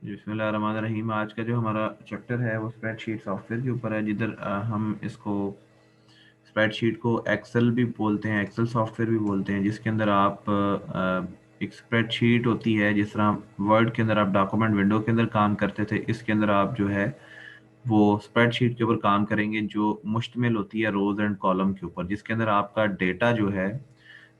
बिस्मिल्लाहिर्रहमानिर्रहीम। आज का जो हमारा चैप्टर है वो स्प्रेडशीट सॉफ्टवेयर के ऊपर है, जिधर हम इसको स्प्रेडशीट को एक्सेल भी बोलते हैं, एक्सेल सॉफ्टवेयर भी बोलते हैं, जिसके अंदर आप एक स्प्रेडशीट होती है। जिस तरह वर्ड के अंदर आप डॉक्यूमेंट विंडो के अंदर काम करते थे, इसके अंदर आप जो है वो स्प्रेडशीट के ऊपर काम करेंगे, जो मुश्तमिल होती है रोज एंड कॉलम के ऊपर, जिसके अंदर आपका डेटा जो है,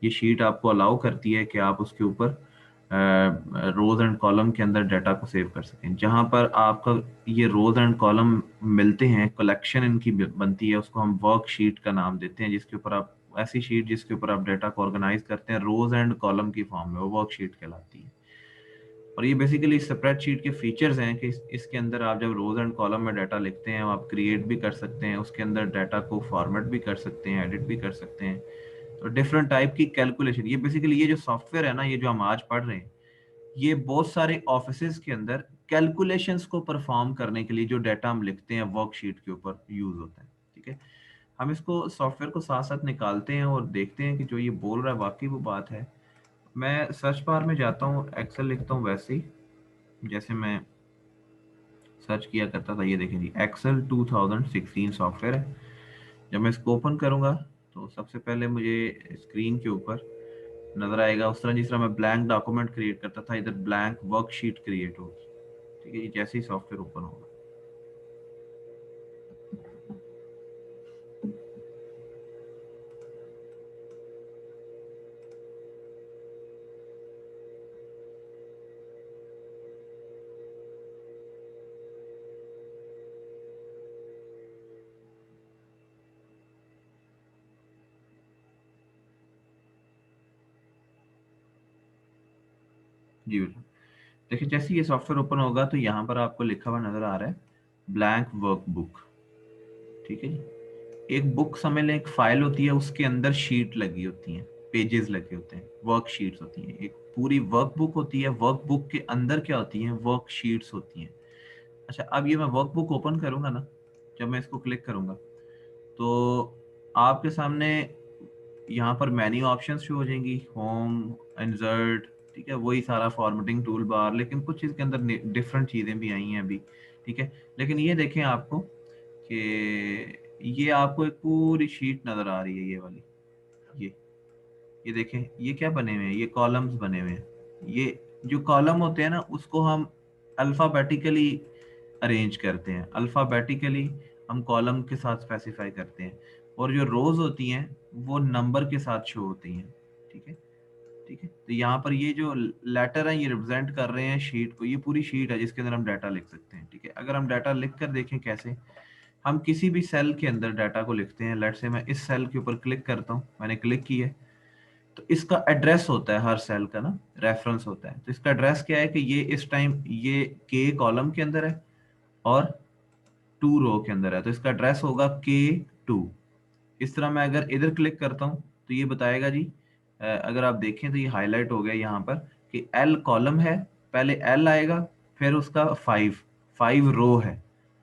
ये शीट आपको अलाउ करती है कि आप उसके ऊपर रोज एंड कॉलम के अंदर डाटा को सेव कर सकें। जहां पर आपका ये रोज एंड कॉलम मिलते हैं, कलेक्शन इनकी बनती है, उसको हम वर्कशीट का नाम देते हैं। जिसके ऊपर आप ऐसी शीट जिसके ऊपर आप डाटा को ऑर्गेनाइज करते हैं रोज एंड कॉलम की फॉर्म में, वो वर्कशीट कहलाती है। और ये बेसिकली स्प्रेडशीट के फीचर्स हैं कि इसके अंदर आप जब रोज एंड कॉलम में डाटा लिखते हैं, आप क्रिएट भी कर सकते हैं, उसके अंदर डाटा को फॉर्मेट भी कर सकते हैं, एडिट भी कर सकते हैं। तो डिफरेंट टाइप की कैलकुलेशन, ये बेसिकली ये जो सॉफ्टवेयर है ना, ये जो हम आज पढ़ रहे हैं, ये बहुत सारे ऑफिसेज के अंदर कैलकुलेशंस को परफॉर्म करने के लिए जो डाटा हम लिखते हैं वर्कशीट के ऊपर यूज होता है। ठीक है, हम इसको सॉफ्टवेयर को साथ साथ निकालते हैं और देखते हैं कि जो ये बोल रहा है वाकई वो बात है। मैं सर्च बार में जाता हूँ, एक्सेल लिखता हूँ वैसे ही जैसे मैं सर्च किया करता था। ये देखें जी, एक्सेल 2016 सॉफ्टवेयर है। जब मैं इसको ओपन करूंगा तो सबसे पहले मुझे स्क्रीन के ऊपर नजर आएगा उस तरह जिस तरह मैं ब्लैंक डॉक्यूमेंट क्रिएट करता था, इधर ब्लैंक वर्कशीट क्रिएट होगी। ठीक है, ये जैसे ही सॉफ्टवेयर ओपन होगा, जी बिल्कुल। देखिए, जैसे ही ये सॉफ्टवेयर ओपन होगा तो यहाँ पर आपको लिखा हुआ नजर आ रहा है ब्लैंक वर्कबुक। ठीक है जी, एक बुक समझ लें, एक फाइल होती है, उसके अंदर शीट लगी होती हैं, पेजेस लगे होते हैं, वर्कशीट्स होती हैं। एक पूरी वर्कबुक होती है, वर्कबुक के अंदर क्या होती हैं, वर्कशीट्स होती हैं। अच्छा, अब ये मैं वर्कबुक ओपन करूंगा ना, जब मैं इसको क्लिक करूंगा तो आपके सामने यहाँ पर मेन्यू ऑप्शंस शो हो जाएंगी, होम, इंसर्ट। ठीक है, वही सारा फॉर्मेटिंग टूल बार, लेकिन कुछ इसके अंदर डिफरेंट चीज़ें भी आई हैं अभी। ठीक है, लेकिन ये देखें आपको कि ये आपको एक पूरी शीट नज़र आ रही है, ये वाली। ये ये देखें, ये क्या बने हुए हैं, ये कॉलम्स बने हुए हैं। ये जो कॉलम होते हैं ना, उसको हम अल्फ़ाबेटिकली अरेंज करते हैं, अल्फ़ाबेटिकली हम कॉलम के साथ स्पेसिफाई करते हैं। और जो रोज होती हैं वो नंबर के साथ शो होती हैं। ठीक है, ठीक है। तो यहाँ पर ये जो लेटर हैं, ये रिप्रेजेंट कर रहे हैं शीट को। ये पूरी शीट है जिसके अंदर हम डाटा लिख सकते हैं। ठीक है, अगर हम डाटा लिख कर देखें कैसे, हम किसी भी सेल के अंदर डाटा को लिखते हैं। लेट से मैं इस सेल के ऊपर क्लिक करता हूँ, मैंने क्लिक किया है, तो इसका एड्रेस होता है, हर सेल का ना रेफरेंस होता है। तो इसका एड्रेस क्या है कि ये इस टाइम ये के कॉलम के अंदर है और टू रो के अंदर है, तो इसका एड्रेस होगा K2। इस तरह मैं अगर इधर क्लिक करता हूं तो ये बताएगा जी, अगर आप देखें तो ये हाईलाइट हो गया यहाँ पर कि L कॉलम है, पहले L आएगा, फिर उसका 5 रो है।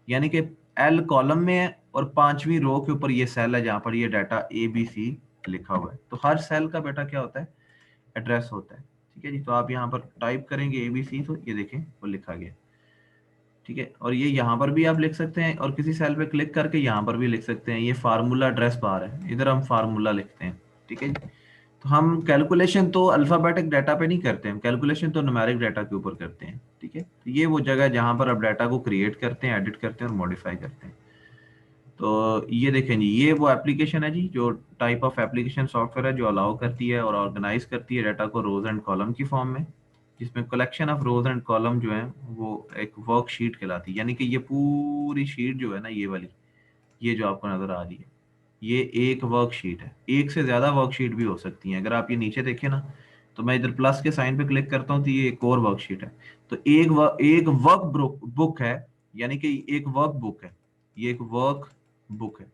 यानी कि L कॉलम में है और पांचवी रो के ऊपर ये सेल है जहां पर ये डाटा ABC लिखा हुआ है। तो हर सेल का बेटा क्या होता है, एड्रेस होता है। ठीक है जी, तो आप यहाँ पर टाइप करेंगे ABC, तो ये देखें वो लिखा गया। ठीक है, और ये यहाँ पर भी आप लिख सकते हैं और किसी सेल पे क्लिक करके यहाँ पर भी लिख सकते हैं। ये फार्मूला एड्रेस बार है, इधर हम फार्मूला लिखते हैं। ठीक है जी, तो हम कैलकुलेशन तो अल्फाबेटिक डाटा पे नहीं करते हैं, कैलकुलेशन तो न्यूमेरिक डाटा के ऊपर करते हैं। ठीक है, तो ये वो जगह है जहाँ पर आप डाटा को क्रिएट करते हैं, एडिट करते हैं और मॉडिफाई करते हैं। तो ये देखें जी, ये वो एप्लीकेशन है जी, जो टाइप ऑफ एप्लीकेशन सॉफ्टवेयर है जो अलाउ करती है और ऑर्गेनाइज करती है डाटा को रोज एंड कॉलम की फॉर्म में, जिसमें collection of rows and column जो है वो एक वर्कशीट कहलाती है। यानी कि ये पूरी शीट जो है ना, ये वाली, ये जो आपको नजर आ रही है, ये एक वर्कशीट है। एक से ज्यादा वर्कशीट भी हो सकती हैं। अगर आप ये नीचे देखें ना, तो मैं इधर प्लस के साइन पे क्लिक करता हूँ तो ये एक और वर्कशीट है। तो एक वर्क बुक है, यानी कि एक वर्क बुक है, ये एक वर्क बुक है।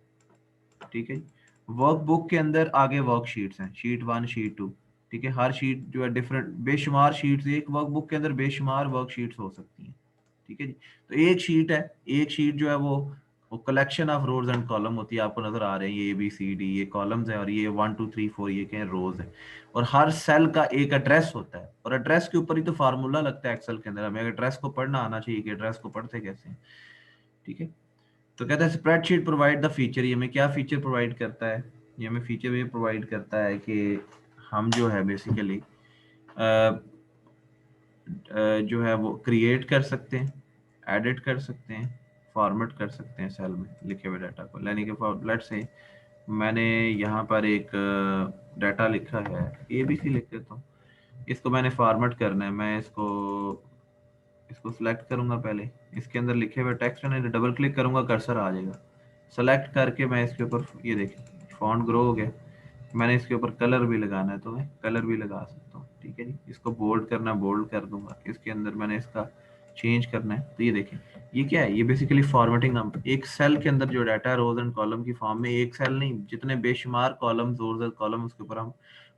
ठीक है, वर्क बुक के अंदर आगे वर्कशीट्स हैं, शीट 1, शीट 2। ठीक है, हर शीट जो है डिफरेंट, बेशुमार शीट्स, एक वर्क बुक के अंदर बेशुमार वर्कशीट्स हो सकती हैं। ठीक है जी, तो एक शीट है, एक शीट जो है वो वो collection of rows and column होती है, आपको नजर आ रहे हैं ये ABCD, ये कॉलम्स है और ये 1 2 3 4 ये क्या है, रोज है। और हर सेल का एक एड्रेस होता है और एड्रेस के ऊपर ही तो फार्मूला लगता है एक्सेल के अंदर। हमें एड्रेस को पढ़ना आना चाहिए कि एड्रेस को पढ़ते कैसे हैं, ठीक है। तो कहता है स्प्रेडशीट प्रोवाइड द फीचर, ये हमें क्या फीचर प्रोवाइड करता है, ये हमें फीचर ये प्रोवाइड करता है कि हम जो है बेसिकली जो है वो क्रिएट कर सकते हैं, एडिट कर सकते हैं, फॉर्मेट कर सकते हैं सेल में लिखे हुए डाटा को। यानी कि लेट से मैंने यहाँ पर एक डाटा लिखा है, ABC लिख देता हूँ, इसको मैंने फॉर्मेट करना है। मैं इसको इसको सिलेक्ट करूंगा, पहले इसके अंदर लिखे हुए टेक्स्ट है, डबल क्लिक करूंगा कर्सर आ जाएगा। सेलेक्ट करके मैं इसके ऊपर, ये देखिए फॉन्ट ग्रो हो गया। मैंने इसके ऊपर कलर भी लगाना है तो मैं कलर भी लगा सकता हूँ, ठीक है जी। इसको बोल्ड करना, बोल्ड कर दूंगा। इसके अंदर मैंने इसका चेंज करना है तो ये देखें ये क्या है, ये बेसिकली फॉर्मेटिंग। हम एक सेल के अंदर जो डाटा रोज एंड कॉलम की फॉर्म में, एक सेल नहीं जितने बेशुमार कॉलम्स रोज एंड कॉलम, उसके ऊपर हम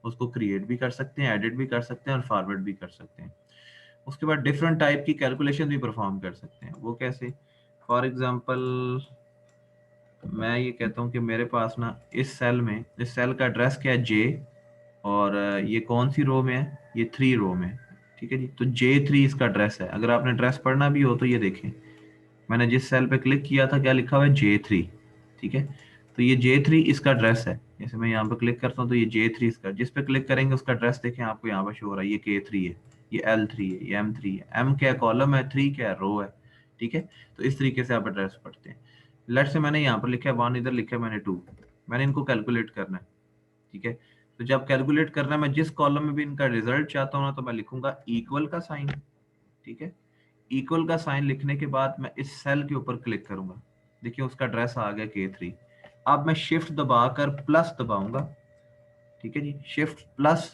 उसको क्रिएट भी कर सकते हैं, एडिट भी कर सकते हैं और फॉरवर्ड भी कर सकते हैं। उसके बाद डिफरेंट टाइप की कैलकुलेशन भी परफॉर्म कर सकते हैं। वो कैसे, फॉर एग्जांपल मैं ये कहता हूँ कि मेरे पास ना इस सेल में, इस सेल का एड्रेस क्या है J, और ये कौन सी रो में है, ये 3 रो में, ठीक है जी। तो J3 इसका एड्रेस है। अगर आपने एड्रेस पढ़ना भी हो तो ये देखें, मैंने जिस सेल पे क्लिक किया था क्या लिखा हुआ है J3, ठीक है। तो ये J3 इसका एड्रेस है। जैसे मैं यहाँ पे क्लिक करता हूँ तो ये J3 इसका, जिस पे क्लिक करेंगे उसका एड्रेस देखें आपको यहाँ पे शो हो रहा है, ये K3 है, ये L3 है, ये M3 है। M क्या कॉलम है, 3 क्या रो है, ठीक है। तो इस तरीके से आप एड्रेस पढ़ते हैं। लेट से मैंने यहाँ पर लिखा है 1, इधर लिखा है मैंने 2, मैंने इनको कैलकुलेट करना है, ठीक है। तो जब कैलकुलेट करना है, मैं जिस कॉलम में भी इनका रिजल्ट चाहता हूँ ना, तो मैं लिखूंगा इक्वल का साइन, ठीक है। इक्वल का साइन लिखने के बाद मैं इस सेल के ऊपर क्लिक करूंगा, देखिए उसका एड्रेस आ गया K3। अब मैं शिफ्ट दबाकर प्लस दबाऊंगा, ठीक है जी। शिफ्ट प्लस,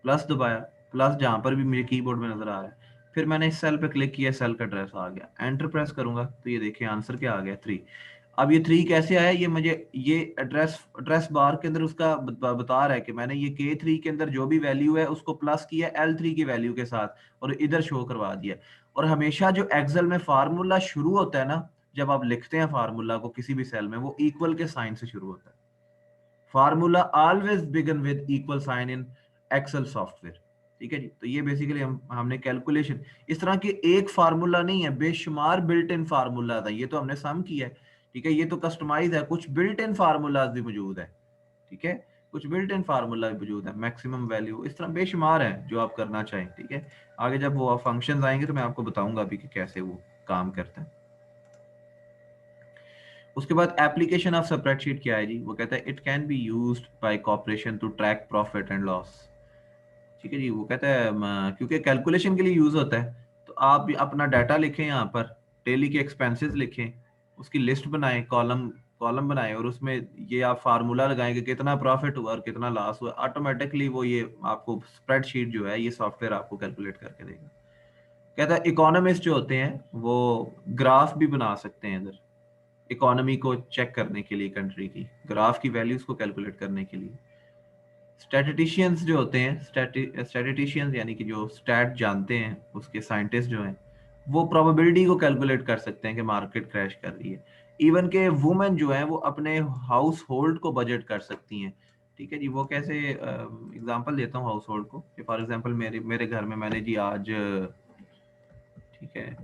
प्लस दबाया, प्लस जहां पर भी मेरे कीबोर्ड में नजर आ रहा है। फिर मैंने इस सेल पे क्लिक किया, सेल का एड्रेस आ गया। एंटर प्रेस करूंगा तो ये देखिए आंसर क्या आ गया, 3। अब ये 3 कैसे आया, ये मुझे ये एड्रेस एड्रेस बार के अंदर उसका बता रहा है कि मैंने ये K3 के अंदर जो भी वैल्यू है उसको प्लस किया L3 की वैल्यू के साथ और इधर शो करवा दिया। और हमेशा जो एक्सेल में फार्मूला शुरू होता है ना, जब आप लिखते हैं फार्मूला को किसी भी सेल में, वो इक्वल के साइन से शुरू होता है। Formula always begin with equal sign in Excel software, ठीक है जी। तो ये बेसिकली हमने कैलकुलेशन, इस तरह के एक फार्मूला नहीं है, बेशुमार बिल्ट इन फार्मूला था। ये तो हमने सम किया है, ठीक है। ये तो कस्टमाइज है, कुछ बिल्ट इन फार्मूलाज भी मौजूद है, ठीक है। कुछ बिल्ट इन फार्मूला भी मौजूद है, मैक्सिमम वैल्यू, इस तरह बेशुमार है जो आप करना चाहें, ठीक है। आगे जब वो फंक्शंस आएंगे तो मैं आपको बताऊंगा अभी कि कैसे वो काम करता है। उसके बाद एप्लीकेशन ऑफ स्प्रेडशीट क्या है जी, वो कहता है it can be used by corporation to track profit and loss, ठीक है जी। वो कहता है क्योंकि कैलकुलेशन के लिए यूज होता है, तो आप भी अपना डाटा लिखें यहाँ पर, डेली के एक्सपेंसेस लिखें, उसकी लिस्ट बनाएं, कॉलम कॉलम बनाएं और उसमें ये आप फार्मूला लगाएं कि कितना प्रॉफिट हुआ और कितना लॉस हुआ। ऑटोमेटिकली वो ये आपको स्प्रेडशीट जो है, ये सॉफ्टवेयर आपको कैलकुलेट करके देगा। कहता है इकोनॉमिस्ट जो होते हैं वो ग्राफ भी बना सकते हैं इधर, इकोनॉमी को चेक करने के लिए, कंट्री की ग्राफ की वैल्यूज को कैलकुलेट करने के लिए। स्टैटिस्टिशियंस जो होते हैं, स्टैटिस्टिशियंस यानी कि जो स्टैट जानते हैं, उसके साइंटिस्ट जो हैं, वो प्रोबेबिलिटी को कैलकुलेट कर सकते हैं कि मार्केट क्रैश कर रही है। इवन के वुमेन जो है वो अपने हाउस होल्ड को बजट कर सकती हैं, ठीक है जी। वो कैसे, एग्जांपल देता हूँ हाउस होल्ड को। फॉर एग्जांपल मेरे मेरे घर में मैंने जी आज, ठीक है,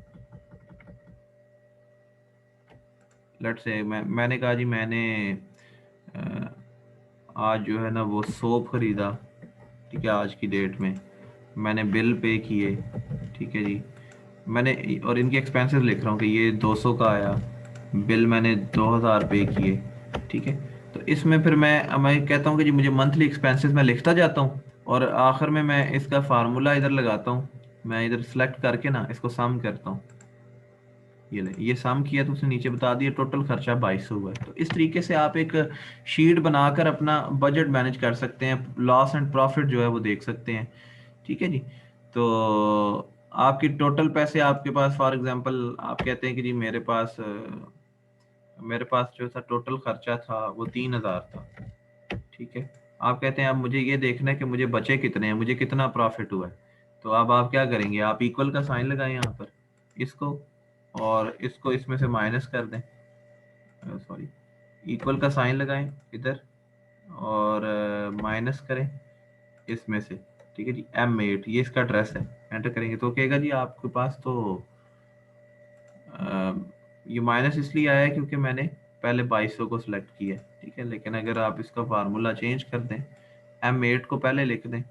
लेट्स से मैंने कहा जी मैंने अ, आज जो है ना वो सोप खरीदा, ठीक है। आज की डेट में मैंने बिल पे किए, ठीक है जी। मैंने और इनके एक्सपेंसेस लिख रहा हूँ कि ये 200 का आया, बिल मैंने 2000 पे किए, ठीक है। तो इसमें फिर मैं कहता हूँ कि जी मुझे मंथली एक्सपेंसेस मैं लिखता जाता हूँ और आखिर में मैं इसका फार्मूला इधर लगाता हूँ। मैं इधर सेलेक्ट करके ना इसको सम करता हूँ, ये ले, ये सम किया तो उसने नीचे बता दिया टोटल खर्चा 2200 हुआ है। तो इस तरीके से आप एक शीट बनाकर अपना बजट मैनेज कर सकते हैं, लॉस एंड प्रॉफिट जो है वो देख सकते हैं, ठीक है जी। तो आपकी टोटल पैसे आपके पास, फॉर एग्जांपल आप कहते हैं कि जी मेरे पास जो था टोटल खर्चा था वो 3000 था, ठीक है। आप कहते हैं अब मुझे ये देखना है कि मुझे बचे कितने हैं, मुझे कितना प्रॉफिट हुआ है। तो अब आप क्या करेंगे, आप इक्वल का साइन लगाएं यहाँ पर, इसको और इसको इसमें से माइनस कर दें, सॉरी, इक्वल का साइन लगाएं इधर और माइनस करें इसमें से, ठीक है जी, M8 ये इसका एड्रेस है। एंटर करेंगे तो कहेगा जी आपके पास तो ये माइनस इसलिए आया है क्योंकि मैंने पहले 2200 को सिलेक्ट किया है, ठीक है। लेकिन अगर आप इसका फार्मूला चेंज कर दें, M8 को पहले लिख दें,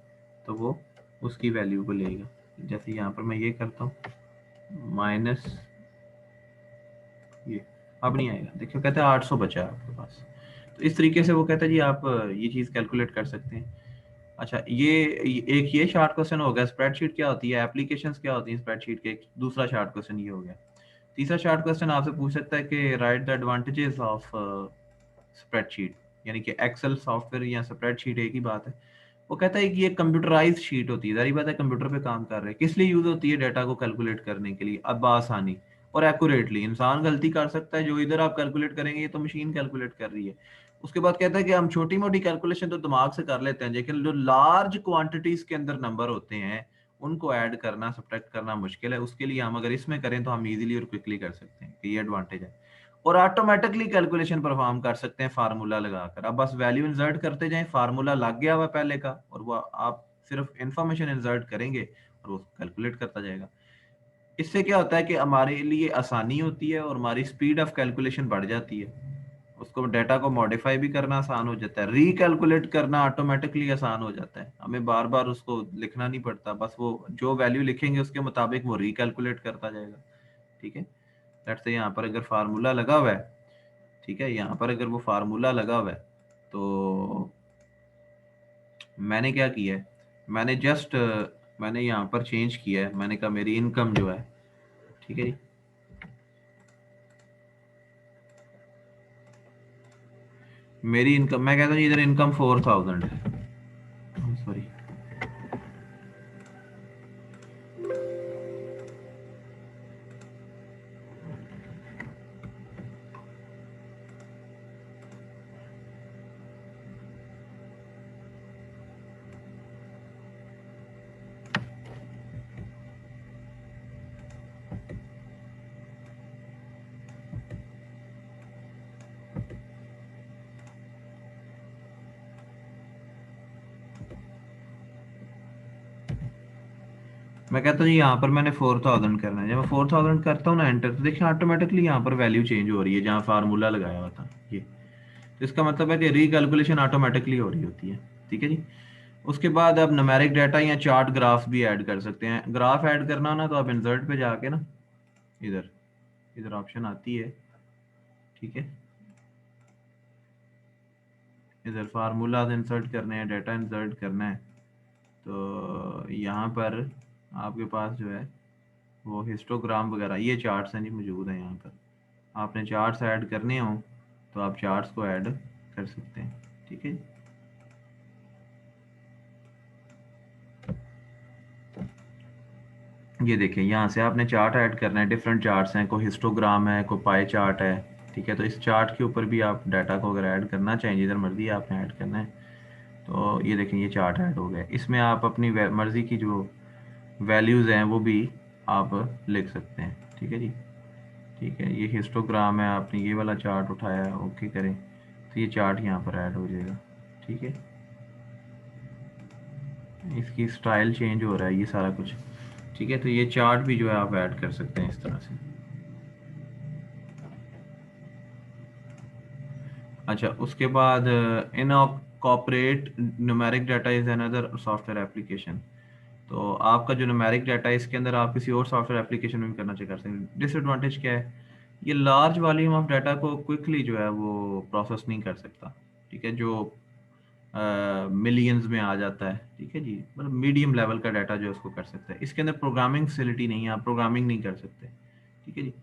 तो वो उसकी वैल्यू को लेगा। जैसे यहाँ पर मैं ये करता हूँ माइनस, ये अब नहीं आएगा, देखिए कहते हैं 800 बचा है आपके पास। तो इस तरीके से वो कहता है जी आप ये चीज़ कैलकुलेट कर सकते हैं। अच्छा, एक ये शार्ट क्वेश्चन हो गया। स्प्रेडशीट क्या होती है, एप्लीकेशंस क्या होती हैं स्प्रेडशीट के, दूसरा शार्ट क्वेश्चन ये हो गया। तीसरा शार्ट क्वेश्चन आपसे पूछ सकता है कि right the advantages of spreadsheet, यानी कि एक्सेल सॉफ्टवेयर या स्प्रेडशीट एक ही बात है। वो कहता है कि ये कंप्यूटराइज्ड शीट होती है, जारी बात है कंप्यूटर पे काम कर रहे हैं। किस लिए यूज होती है, डाटा को कैलकुलेट करने के लिए, अब आसानी और एक्यूरेटली। इंसान गलती कर सकता है, जो इधर आप कैलकुलेट करेंगे ये तो मशीन कैलकुलेट कर रही है। उसके बाद कहता है कि हम छोटी मोटी कैलकुलेशन तो दिमाग से कर लेते हैं, लेकिन जो लार्ज क्वांटिटीज के अंदर नंबर होते हैं उनको ऐड करना, सब्ट्रैक्ट करना मुश्किल है। उसके लिए हम अगर इसमें करें तो हम इजीली और क्विकली कर सकते हैं, ये एडवांटेज है। और ऑटोमेटिकली कैलकुलेशन परफॉर्म कर सकते हैं फार्मूला लगाकर। अब बस वैल्यू इंसर्ट करते जाएं, फार्मूला लग गया हुआ पहले का, और वो आप सिर्फ इंफॉर्मेशन इंसर्ट करेंगे और वो कैलकुलेट करता जाएगा। इससे क्या होता है कि हमारे लिए आसानी होती है और हमारी स्पीड ऑफ कैलकुलेशन बढ़ जाती है। उसको डाटा को मॉडिफाई भी करना आसान हो जाता है, रिकैलकुलेट करना ऑटोमेटिकली आसान हो जाता है, हमें बार बार उसको लिखना नहीं पड़ता, बस वो जो वैल्यू लिखेंगे उसके मुताबिक वो रिकैलकुलेट करता जाएगा, ठीक है। लेट्स से यहाँ पर अगर फार्मूला लगा हुआ है, ठीक है, यहाँ पर अगर वो फार्मूला लगा हुआ है तो मैंने क्या किया है, मैंने जस्ट मैंने यहाँ पर चेंज किया है। मैंने कहा मेरी इनकम जो है, ठीक है जी, मेरी इनकम, मैं कहता हूँ इधर इनकम 4000 है, सॉरी, मैं कहता हूँ यहाँ पर मैंने 4000 करना है। जब मैं 4000 करता हूँ ना एंटर, तो देखिए ऑटोमेटिकली यहाँ पर वैल्यू चेंज हो रही है जहाँ फार्मूला लगाया हुआ था ये। तो इसका मतलब है कि रिकैलकुलेशन ऑटोमेटिकली हो रही होती है, ठीक है जी। उसके बाद आप न्यूमेरिक डाटा या चार्ट ग्राफ भी ऐड कर सकते हैं। ग्राफ ऐड करना ना तो आप इंसर्ट पे जाके ना, इधर इधर ऑप्शन आती है, ठीक है, इधर फार्मूला इंसर्ट करने हैं, डाटा इंसर्ट करना है, तो यहाँ पर आपके पास जो है वो हिस्टोग्राम वगैरह ये चार्ट्स हैं जी, मौजूद हैं यहाँ पर। आपने चार्ट्स ऐड करने हो तो आप चार्ट्स को ऐड कर सकते हैं, ठीक है। ये देखिए यहाँ से आपने चार्ट ऐड करना है, डिफरेंट चार्ट्स हैं, कोई हिस्टोग्राम है, कोई पाई चार्ट है, ठीक है। तो इस चार्ट के ऊपर भी आप डाटा को अगर ऐड करना चाहें, जिधर मर्जी आपने ऐड करना है, तो ये देखें ये चार्ट ऐड हो गया। इसमें आप अपनी मर्जी की जो वैल्यूज़ हैं वो भी आप लिख सकते हैं, ठीक है जी, ठीक है। ये हिस्टोग्राम है, आपने ये वाला चार्ट उठाया है, ओके करें तो ये चार्ट यहाँ पर ऐड हो जाएगा, ठीक है। इसकी स्टाइल चेंज हो रहा है, ये सारा कुछ, ठीक है। तो ये चार्ट भी जो है आप ऐड कर सकते हैं इस तरह से। अच्छा, उसके बाद इन cooperate numeric data is another software application. तो आपका जो न्यूमेरिक डाटा है इसके अंदर आप किसी और सॉफ्टवेयर एप्लीकेशन में भी करना चाहिए कर सकते हैं। डिसएडवांटेज क्या है, ये लार्ज वॉल्यूम ऑफ डाटा को क्विकली जो है वो प्रोसेस नहीं कर सकता, ठीक है, जो मिलियंस में आ जाता है, ठीक है जी। मतलब मीडियम लेवल का डाटा जो उसको कर सकता है। इसके अंदर प्रोग्रामिंग फैसिलिटी नहीं है, आप प्रोग्रामिंग नहीं कर सकते, ठीक है जी।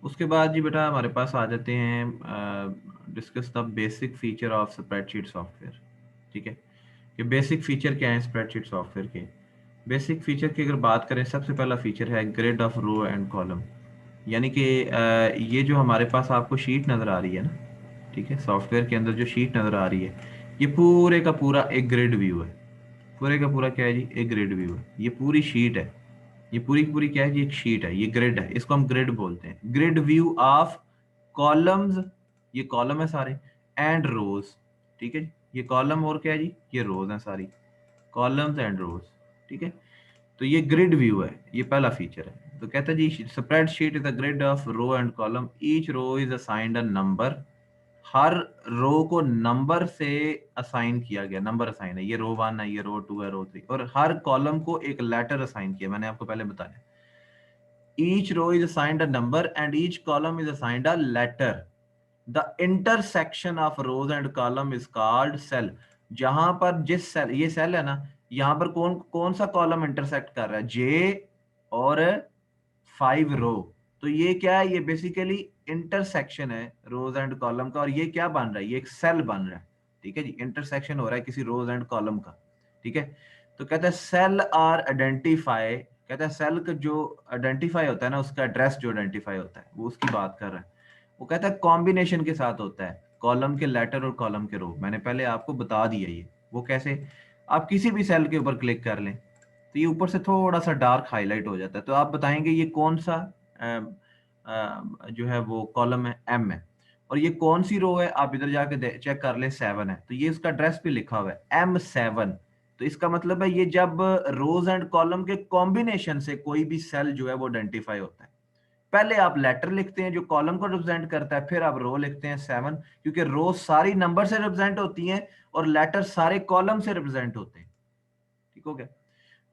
उसके बाद जी बेटा हमारे पास आ जाते हैं discuss the basic feature of spreadsheet software, ठीक है। कि बेसिक फीचर क्या है स्प्रेडशीट सॉफ्टवेयर के। बेसिक फीचर की अगर बात करें, सबसे पहला फीचर है grid of row and column. यानी कि ये जो हमारे पास आपको शीट नज़र आ रही है ना, ठीक है, सॉफ्टवेयर के अंदर जो शीट नज़र आ रही है, ये पूरे का पूरा एक ग्रिड व्यू है। पूरे का पूरा क्या है जी, एक ग्रिड व्यू है, ये पूरी शीट है। ये पूरी की पूरी क्या है जी, एक शीट है, ये ग्रिड है, इसको हम ग्रिड बोलते हैं। ग्रिड व्यू ऑफ कॉलम्स ये कॉलम है सारे, एंड रोज, ठीक है जी। ये कॉलम और क्या है जी, ये रोज है सारी, कॉलम्स एंड रोज, ठीक है। तो ये ग्रिड व्यू है, ये पहला फीचर है। तो कहता है जी spreadsheet is a grid of row and column, each row is assigned a number, हर रो को नंबर से असाइन किया गया, नंबर असाइन है, ये रो 1 है, ये रो 2 है, रो 3, और हर कॉलम को एक लेटर असाइन किया, मैंने आपको पहले बताया। Each row is assigned a number and each column is assigned a letter, the intersection of rows and column is called cell. जहां पर जिस सेल, ये सेल है ना, यहां पर कौन कौन सा कॉलम इंटरसेक्ट कर रहा है, जे और 5 रो। तो ये क्या है, ये बेसिकली इंटरसेक्शन है रोज एंड कॉलम का, और ये क्या बन रहा है, ये एक सेल बन रहा है, ठीक है जी। इंटरसेक्शन हो रहा है किसी रोज एंड कॉलम का, ठीक है। तो कहता है सेल आर आइडेंटिफाई, कहता है सेल का जो आइडेंटिफाई होता है ना, उसका एड्रेस जो आइडेंटिफाई होता है, वो उसकी बात कर रहा है। वो कहता है कॉम्बिनेशन के साथ होता है, कॉलम के लेटर और कॉलम के रो। मैंने पहले आपको बता दिया ये, वो कैसे, आप किसी भी सेल के ऊपर क्लिक कर लें तो ये ऊपर से थोड़ा सा डार्क हाईलाइट हो जाता है, तो आप बताएंगे ये कौन सा जो है वो कॉलम है, एम है, और ये कौन सी रो है, आप इधर जाके चेक कर ले, 7 है, तो ये उसका एड्रेस भी लिखा हुआ है M7। तो इसका मतलब है ये जब रोज एंड कॉलम के कॉम्बिनेशन से कोई भी सेल जो है वो आइडेंटिफाई होता है। पहले आप लेटर लिखते हैं जो कॉलम को रिप्रेजेंट करता है, फिर आप रो लिखते हैं 7, क्योंकि रो सारी नंबर से रिप्रेजेंट होती हैं और लेटर सारे कॉलम से रिप्रेजेंट होते हैं, ठीक हो गया।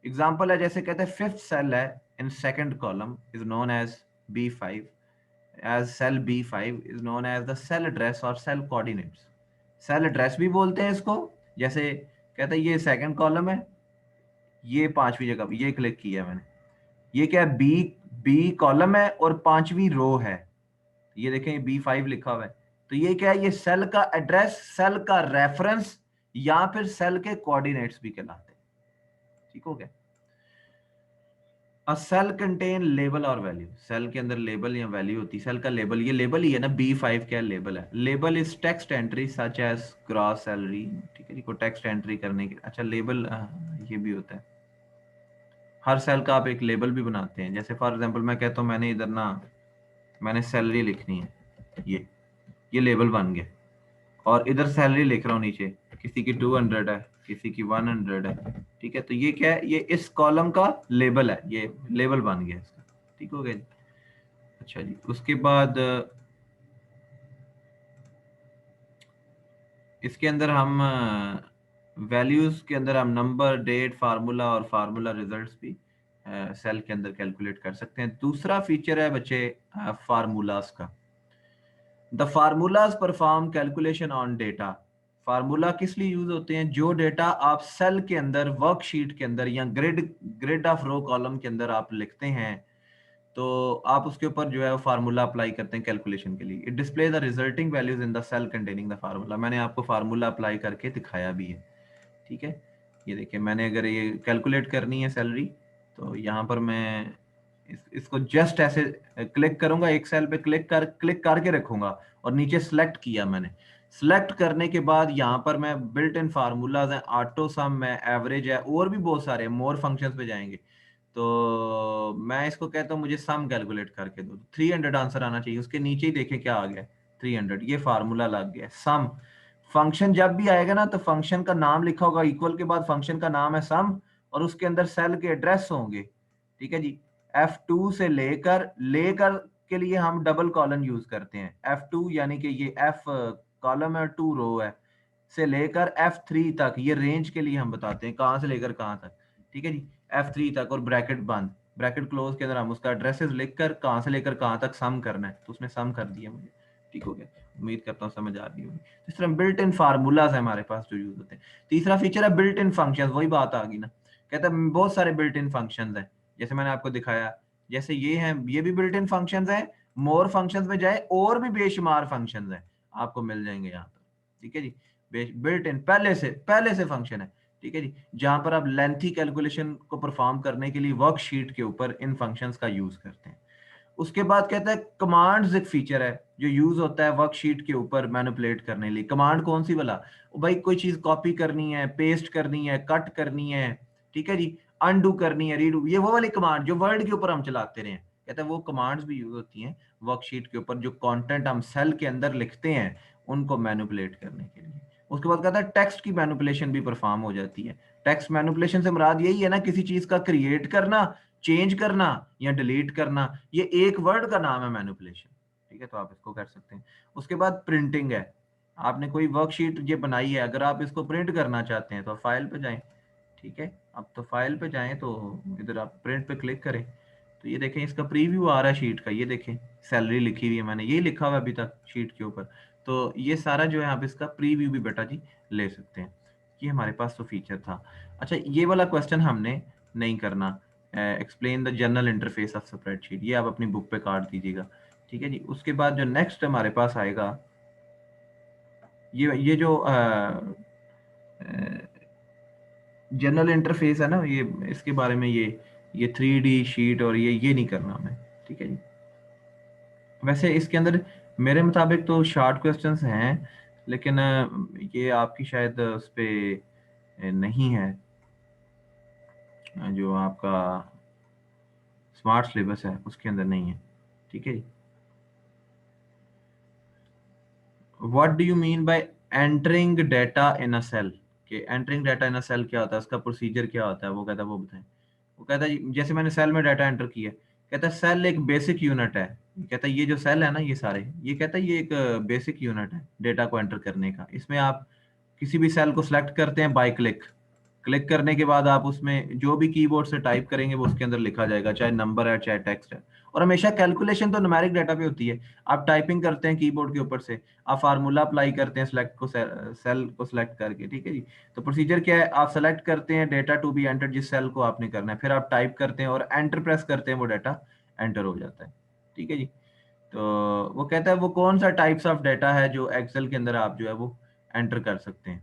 एग्जाम्पल है, जैसे कहते हैं फिफ्थ सेल है in second column is known as B5, as cell B5 is known as the cell address और सेल कोऑर्डिनेट्स। सेल एड्रेस भी बोलते हैं इसको, जैसे कहते हैं ये सेकंड कॉलम है, ये पांचवी जगह ये क्लिक किया है मैंने, ये क्या है, बी कॉलम है और पांचवी रो है, ये देखें B5 लिखा हुआ है। तो ये क्या है, ये सेल का एड्रेस, सेल का रेफरेंस, या फिर सेल के कोऑर्डिनेट्स भी कहलाते हैं, ठीक हो गया। अ सेल कंटेन लेबल और वैल्यू, सेल के अंदर लेबल या वैल्यू होती है, सेल का लेबल, ये लेबल ही है ना, B5 क्या लेबल है, label is text entry such as gross salary, ठीक है जी, को टेक्स्ट एंट्री करने के, अच्छा लेबल ये भी होता है, हर सेल का आप एक लेबल भी बनाते हैं। जैसे फॉर एग्जांपल मैं कहता हूँ मैंने इधर ना, मैंने सैलरी लिखनी है, ये लेबल बन गया, और इधर सैलरी लिख रहा हूँ नीचे, किसी की 200 है, किसी की 100 है, ठीक है। तो ये क्या है, ये इस कॉलम का लेबल है, ये लेबल बन गया इसका, ठीक हो गया जी। अच्छा जी, उसके बाद इसके अंदर हम वैल्यूज के अंदर हम नंबर, डेट, फार्मूला और फार्मूला रिजल्ट्स भी सेल के अंदर कैलकुलेट कर सकते हैं। दूसरा फीचर है बच्चे फार्मूलाज का। The formulas perform calculation on data. Formula किस लिए यूज होते हैं, जो डेटा आप सेल के अंदर, वर्कशीट के अंदर या grid grid of row column के अंदर आप लिखते हैं, तो आप उसके ऊपर जो है फार्मूला अप्लाई करते हैं कैलकुलेशन के लिए। It display the resulting values in the cell containing the formula. मैंने आपको फार्मूला अप्लाई करके दिखाया भी है, ठीक है। ये देखिए, मैंने अगर ये कैलकुलेट करनी है सैलरी, तो यहाँ पर मैं इसको जस्ट ऐसे क्लिक करूंगा, एक सेल पे क्लिक करके रखूंगा, और नीचे सेलेक्ट किया मैंने। सेलेक्ट करने के बाद यहाँ पर मैं बिल्ट इन फार्मूलाज हैं, ऑटो सम है, एवरेज है, और भी बहुत सारे मोर फंक्शंस पे जाएंगे। तो मैं इसको कहता हूँ मुझे सम कैलकुलेट करके दो, 300 आंसर आना चाहिए, उसके नीचे ही देखें क्या आ गया, 300, ये फार्मूला लग गया सम। फंक्शन जब भी आएगा ना, तो फंक्शन का नाम लिखा होगा, इक्वल के बाद फंक्शन का नाम है सम, और उसके अंदर सेल के एड्रेस होंगे, ठीक है जी। F2 से लेकर लेकर के लिए हम डबल कॉलन यूज करते हैं, F2 यानी कि ये F कॉलम है, 2 रो है, से लेकर F3 तक, ये रेंज के लिए हम बताते हैं कहां से लेकर कहां तक, ठीक है जी। F3 तक, और ब्रैकेट बंद, ब्रैकेट क्लोज के अंदर हम उसका एड्रेसेस लिखकर कहां से लेकर कहां तक सम करना है, तो उसने सम कर दिया मुझे, ठीक हो गया। उम्मीद करता हूँ समझ आ रही होगी। इस तरह बिल्ट इन फार्मूलाज है हमारे पास जो यूज होते हैं। तीसरा फीचर है बिल्ट इन फंक्शन, वही बात आ गई ना, कहता है बहुत सारे बिल्ट इन फंक्शन है, जैसे मैंने आपको दिखाया, जैसे ये हैं, ये भी बिल्ट इन फंक्शन है। मोर फंक्शन में जाए, और भी बेशुमार फंक्शन है आपको मिल जाएंगे यहाँ पर, ठीक है जी। बिल्ट इन पहले से फंक्शन है, ठीक है जी, जहां पर आप लेंथी कैलकुलेशन को परफॉर्म करने के लिए वर्कशीट के ऊपर इन फंक्शंस का यूज करते हैं। उसके बाद कहता है कमांड्स एक फीचर है जो यूज होता है वर्कशीट के ऊपर मैनिपुलेट करने के लिए। कमांड कौन सी वाला, भाई कोई चीज कॉपी करनी है, पेस्ट करनी है, कट करनी है, ठीक है जी, अनडू करनी है, रीडू, ये वो वाली कमांड जो वर्ड के ऊपर हम चलाते रहे हैं, कहता है वो कमांड्स भी यूज होती हैं वर्कशीट के ऊपर, जो कंटेंट हम सेल के अंदर लिखते हैं उनको मैनिपुलेट करने के लिए। उसके बाद कहता है टेक्स्ट की मैनिपुलेशन भी परफॉर्म हो जाती है। टेक्स्ट मैनिपुलेशन से मुराद यही है ना, किसी चीज का क्रिएट करना, चेंज करना या डिलीट करना, ये एक वर्ड का नाम है मैनिपुलेशन। ठीक है, तो आप इसको कर सकते हैं। उसके बाद प्रिंटिंग है। आपने कोई वर्कशीट ये बनाई है, अगर आप इसको प्रिंट करना चाहते हैं तो फाइल पे जाएं। ठीक है, अब तो फाइल पे जाएं तो इधर आप प्रिंट पे क्लिक करें, तो ये देखें इसका प्रीव्यू आ रहा है शीट का। ये देखें सैलरी लिखी हुई है, मैंने यही लिखा हुआ है अभी तक शीट के ऊपर। तो ये सारा जो है आप इसका प्रीव्यू भी बेटा जी ले सकते हैं। ये हमारे पास तो फीचर था। अच्छा, ये वाला क्वेश्चन हमने नहीं करना, explain the general interface of spreadsheet, ये आप अपनी बुक पे काट दीजिएगा। ठीक है जी। उसके बाद जो नेक्स्ट हमारे पास आएगा, ये जो जनरल इंटरफेस है ना, ये इसके बारे में, ये 3D शीट और ये नहीं करना हमें। ठीक है जी। वैसे इसके अंदर मेरे मुताबिक तो शॉर्ट क्वेश्चंस हैं, लेकिन ये आपकी शायद उस पे नहीं है, जो आपका स्मार्ट सिलेबस है उसके अंदर नहीं है। ठीक है जी। What do you mean by entering data in a cell, कि entering data in a cell क्या होता है, उसका प्रोसीजर क्या होता है, वो कहता है वो बताएं। वो कहता है जैसे मैंने सेल में डाटा एंटर किया, कहता है सेल एक बेसिक यूनिट है। कहता है ये जो सेल है ना, ये सारे, ये कहता है ये एक बेसिक यूनिट है डेटा को एंटर करने का। इसमें आप किसी भी सेल को सिलेक्ट करते हैं बाय क्लिक, क्लिक करने के बाद आप उसमें जो भी कीबोर्ड से टाइप करेंगे वो उसके अंदर लिखा जाएगा, चाहे नंबर है चाहे टेक्स्ट है। और हमेशा कैलकुलेशन तो न्यूमेरिक डाटा पे होती है। आप टाइपिंग करते हैं कीबोर्ड के ऊपर से, आप फार्मूला अप्लाई करते हैं सेलेक्ट को, सेल को सिलेक्ट करके। ठीक है जी। तो प्रोसीजर क्या है, आप सेलेक्ट करते हैं डेटा टू बी एंटर, जिस सेल को आपने करना है, फिर आप टाइप करते हैं और एंटर प्रेस करते हैं, वो डाटा एंटर हो जाता है। ठीक है जी। तो वो कहता है वो कौन सा टाइप्स ऑफ डाटा है जो एक्सेल के अंदर आप जो है वो एंटर कर सकते हैं।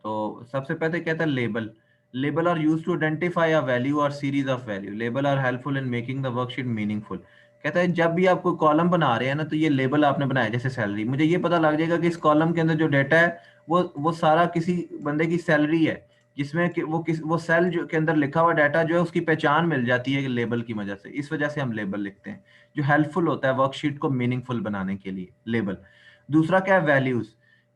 तो सबसे पहले कहता है label. Label are use to identify a value or series of value. Label are helpful in making the worksheet meaningful. कहता है जब भी आप कोई कॉलम बना रहे हैं ना, तो ये लेबल आपने बनाया, जैसे सैलरी, मुझे ये पता लग जाएगा कि इस कॉलम के अंदर जो डाटा है वो सारा किसी बंदे की सैलरी है, जिसमें कि वो सेल जो के अंदर लिखा हुआ डाटा जो है उसकी पहचान मिल जाती है लेबल की वजह से। इस वजह से हम लेबल लिखते हैं, जो हेल्पफुल होता है वर्कशीट को मीनिंगफुल बनाने के लिए, लेबल। दूसरा क्या है, वैल्यूज।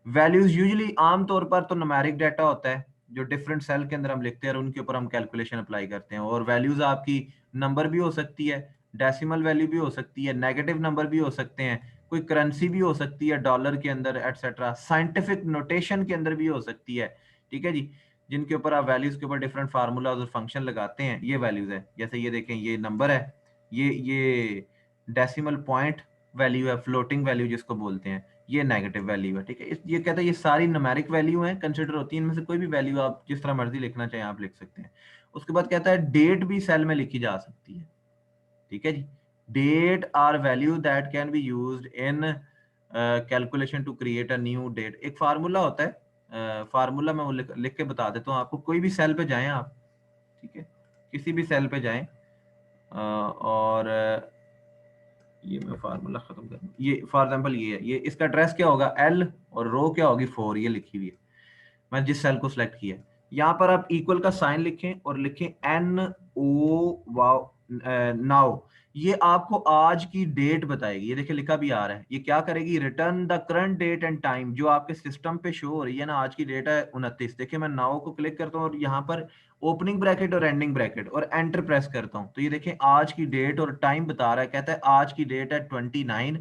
वैल्यूज यूजुअली आमतौर पर तो न्यूमेरिक डाटा होता है, जो डिफरेंट सेल के अंदर हम लिखते हैं और उनके ऊपर हम कैलकुलेशन अप्लाई करते हैं। और वैल्यूज आपकी नंबर भी हो सकती है, डेसिमल वैल्यू भी हो सकती है, नेगेटिव नंबर भी हो सकते हैं, कोई करेंसी भी हो सकती है डॉलर के अंदर एटसेट्रा, साइंटिफिक नोटेशन के अंदर भी हो सकती है। ठीक है जी। जिनके ऊपर आप वैल्यूज के ऊपर डिफरेंट फार्मूला और फंक्शन लगाते हैं, ये वैल्यूज है। जैसे ये देखें, ये नंबर है, ये डेसिमल पॉइंट वैल्यू है, फ्लोटिंग वैल्यू जिसको बोलते हैं, ये नेगेटिव वैल्यू है। ठीक है, ये कहता है ये सारी न्यूमेरिक वैल्यू है, कंसिडर होती है, इनमें से कोई भी वैल्यू आप जिस तरह मर्जी लिखना चाहें आप लिख सकते हैं। उसके बाद कहता है डेट भी सेल में लिखी जा सकती है। ठीक है जी। Date are value that can be used in calculation to create a new date. एक फार्मूला होता है, फार्मूला मैं वो लिख के बता देता हूँ आपको। कोई भी सेल पे जाएं आप, ठीक है, किसी भी सेल पे जाएं, और ये मैं फार्मूला खत्म कर, ये फॉर एग्जांपल ये है, ये इसका एड्रेस क्या होगा, एल, और रो क्या होगी, 4, ये लिखी हुई है। मैं जिस सेल को सिलेक्ट किया है, यहाँ पर आप इक्वल का साइन लिखें और लिखें एन ओ वाओ नाउ। ये आपको आज की डेट बताएगी। ये देखिए लिखा भी आ रहा है, ये क्या करेगी, return the current date and time. जो आपके सिस्टम पे शो हो रही है ना, आज की डेट है 29। देखिए मैं नाउ को क्लिक करता हूँ और यहाँ पर ओपनिंग ब्रैकेट और एंडिंग ब्रैकेट और एंटर प्रेस करता हूँ, तो ये देखें आज की डेट और टाइम बता रहा है। कहता है आज की डेट है 29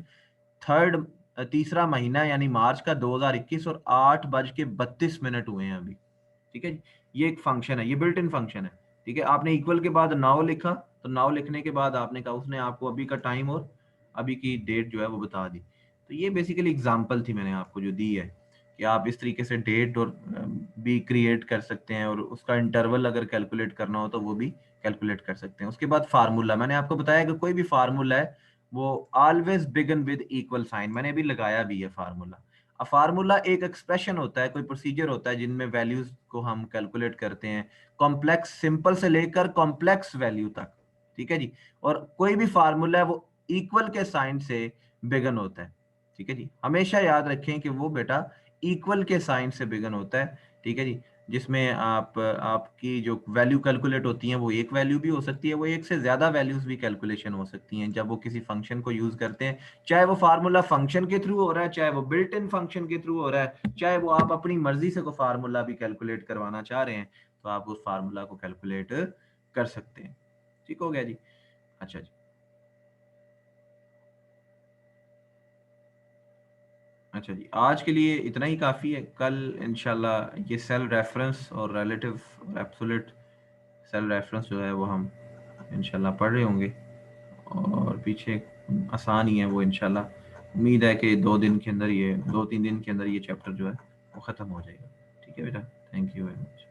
थर्ड, तीसरा महीना यानी मार्च का 2021, और 8:32 हुए हैं अभी। ठीक है जी। ये एक फंक्शन है, ये बिल्ट इन फंक्शन है। ठीक है, आपने इक्वल के बाद नाउ लिखा, तो नाउ लिखने के बाद आपने कहा, उसने आपको अभी का टाइम और अभी की डेट जो है वो बता दी। तो ये बेसिकली एग्जांपल थी मैंने आपको जो दी है, कि आप इस तरीके से डेट और भी क्रिएट कर सकते हैं, और उसका इंटरवल अगर कैलकुलेट करना हो तो वो भी कैलकुलेट कर सकते हैं। उसके बाद फार्मूला, मैंने आपको बताया कि कोई भी फार्मूला है वो always began with equal sign, मैंने अभी लगाया भी है फार्मूला। फार्मूला एक एक्सप्रेशन होता है, कोई प्रोसीजर होता है जिनमें वैल्यूज को हम कैलकुलेट करते हैं, कॉम्प्लेक्स, सिंपल से लेकर कॉम्प्लेक्स वैल्यू तक। ठीक है जी। और कोई भी फार्मूला है वो इक्वल के साइन से बिगन होता है। ठीक है जी, हमेशा याद रखें कि वो बेटा इक्वल के साइन से बिगन होता है। ठीक है जी। जिसमें आप आपकी जो वैल्यू कैलकुलेट होती हैं वो एक वैल्यू भी हो सकती है, वो एक से ज्यादा वैल्यूज भी कैलकुलेशन हो सकती हैं जब वो किसी फंक्शन को यूज करते हैं, चाहे वो फार्मूला फंक्शन के थ्रू हो रहा है, चाहे वो बिल्ट इन फंक्शन के थ्रू हो रहा है, चाहे वो आप अपनी मर्जी से को फार्मूला भी कैलकुलेट करवाना चाह रहे हैं तो आप उस फार्मूला को कैलकुलेट कर सकते हैं। ठीक हो गया जी। अच्छा जी। अच्छा जी, आज के लिए इतना ही काफ़ी है। कल इंशाल्लाह ये सेल रेफरेंस और रिलेटिव और एब्सोल्यूट सेल रेफरेंस जो है वो हम इंशाल्लाह पढ़ रहे होंगे, और पीछे आसान ही है वो इंशाल्लाह। उम्मीद है कि 2 दिन के अंदर ये 2-3 दिन के अंदर ये चैप्टर जो है वो ख़त्म हो जाएगा। ठीक है बेटा, थैंक यू वेरी मच।